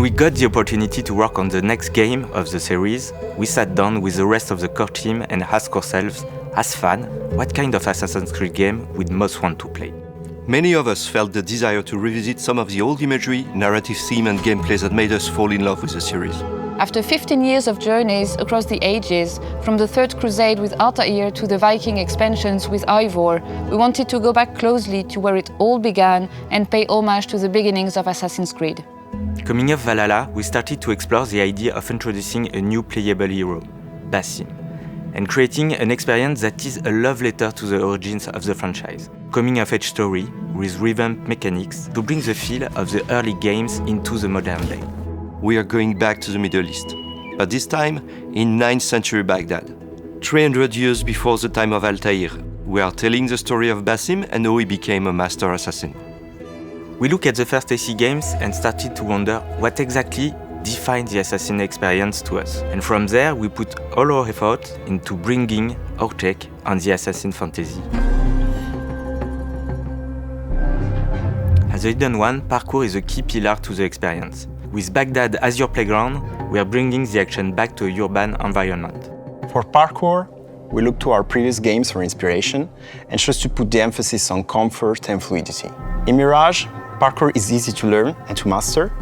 we got the opportunity to work on the next game of the series, we sat down with the rest of the core team and asked ourselves, as fans, what kind of Assassin's Creed game we'd most want to play. Many of us felt the desire to revisit some of the old imagery, narrative theme and gameplay that made us fall in love with the series. After 15 years of journeys across the ages, from the Third Crusade with Altair to the Viking expansions with Ivor, we wanted to go back closely to where it all began and pay homage to the beginnings of Assassin's Creed. Coming off Valhalla, we started to explore the idea of introducing a new playable hero, Basim, and creating an experience that is a love letter to the origins of the franchise. Coming-of-age story with revamped mechanics to bring the feel of the early games into the modern day. We are going back to the Middle East, but this time in 9th century Baghdad. 300 years before the time of Altair, we are telling the story of Basim and how he became a master assassin. We looked at the first AC games and started to wonder what exactly defined the assassin experience to us. And from there, we put all our effort into bringing our take on the assassin fantasy. As a hidden one, parkour is a key pillar to the experience. With Baghdad as your playground, we are bringing the action back to a urban environment. For parkour, we look to our previous games for inspiration and chose to put the emphasis on comfort and fluidity. In Mirage, parkour is easy to learn and to master.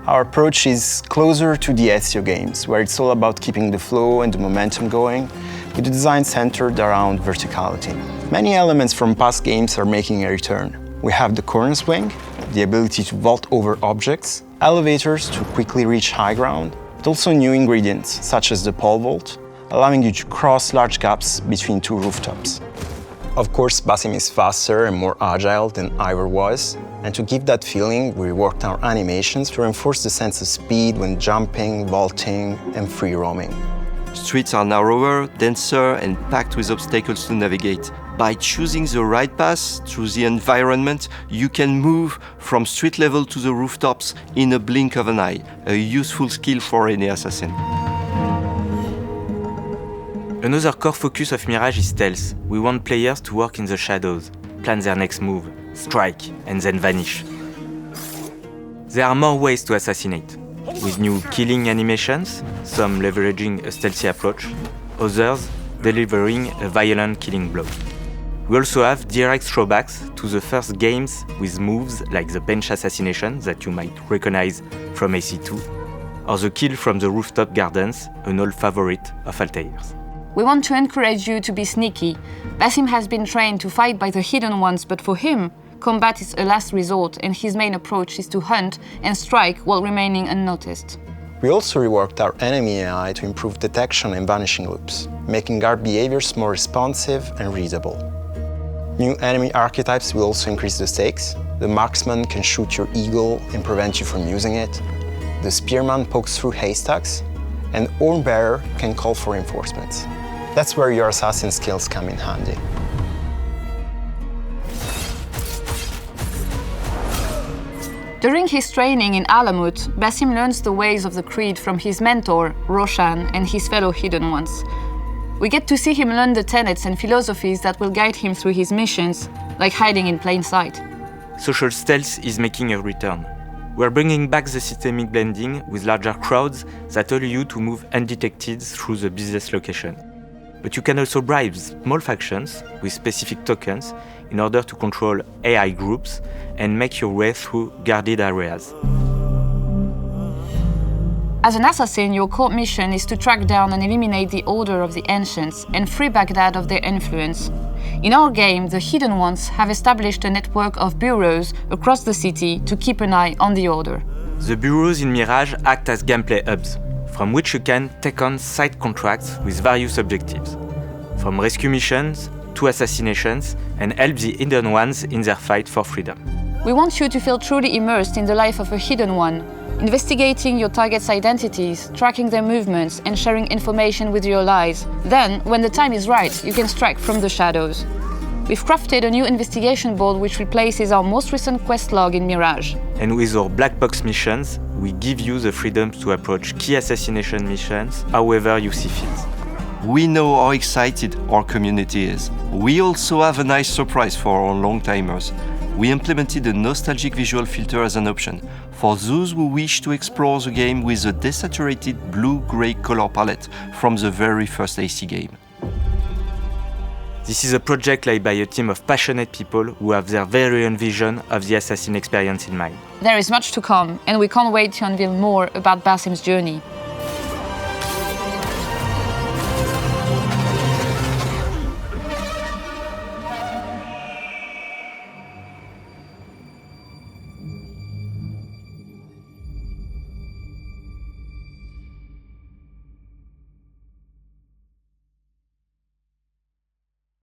Our approach is closer to the Ezio games, where it's all about keeping the flow and the momentum going, with the design centered around verticality. Many elements from past games are making a return. We have the corner swing, the ability to vault over objects, elevators to quickly reach high ground, but also new ingredients, such as the pole vault, allowing you to cross large gaps between two rooftops. Of course, Basim is faster and more agile than Ivor was, and to give that feeling, we reworked our animations to reinforce the sense of speed when jumping, vaulting, and free roaming. Streets are narrower, denser, and packed with obstacles to navigate. By choosing the right path through the environment, you can move from street level to the rooftops in a blink of an eye, a useful skill for any assassin. Another core focus of Mirage is stealth. We want players to work in the shadows, plan their next move, strike, and then vanish. There are more ways to assassinate, with new killing animations, some leveraging a stealthy approach, others delivering a violent killing blow. We also have direct throwbacks to the first games with moves like the bench assassination that you might recognize from AC2, or the kill from the rooftop gardens, an old favorite of Altair's. We want to encourage you to be sneaky. Basim has been trained to fight by the hidden ones, but for him, combat is a last resort, and his main approach is to hunt and strike while remaining unnoticed. We also reworked our enemy AI to improve detection and vanishing loops, making our behaviors more responsive and readable. New enemy archetypes will also increase the stakes. The marksman can shoot your eagle and prevent you from using it. The spearman pokes through haystacks, and Hornbearer can call for reinforcements. That's where your assassin skills come in handy. During his training in Alamut, Basim learns the ways of the Creed from his mentor, Roshan, and his fellow Hidden Ones. We get to see him learn the tenets and philosophies that will guide him through his missions, like hiding in plain sight. Social stealth is making a return. We're bringing back the systemic blending with larger crowds that allow you to move undetected through the business location. But you can also bribe small factions with specific tokens in order to control AI groups and make your way through guarded areas. As an assassin, your core mission is to track down and eliminate the Order of the Ancients and free Baghdad of their influence. In our game, the Hidden Ones have established a network of bureaus across the city to keep an eye on the Order. The bureaus in Mirage act as gameplay hubs, from which you can take on side contracts with various objectives, from rescue missions to assassinations, and help the Hidden Ones in their fight for freedom. We want you to feel truly immersed in the life of a Hidden One, investigating your target's identities, tracking their movements, and sharing information with your allies. Then, when the time is right, you can strike from the shadows. We've crafted a new investigation board which replaces our most recent quest log in Mirage. And with our black box missions, we give you the freedom to approach key assassination missions however you see fit. We know how excited our community is. We also have a nice surprise for our long-timers. we implemented a nostalgic visual filter as an option for those who wish to explore the game with a desaturated blue-grey color palette from the very first AC game. This is a project led by a team of passionate people who have their very own vision of the assassin experience in mind. There is much to come, and we can't wait to unveil more about Basim's journey.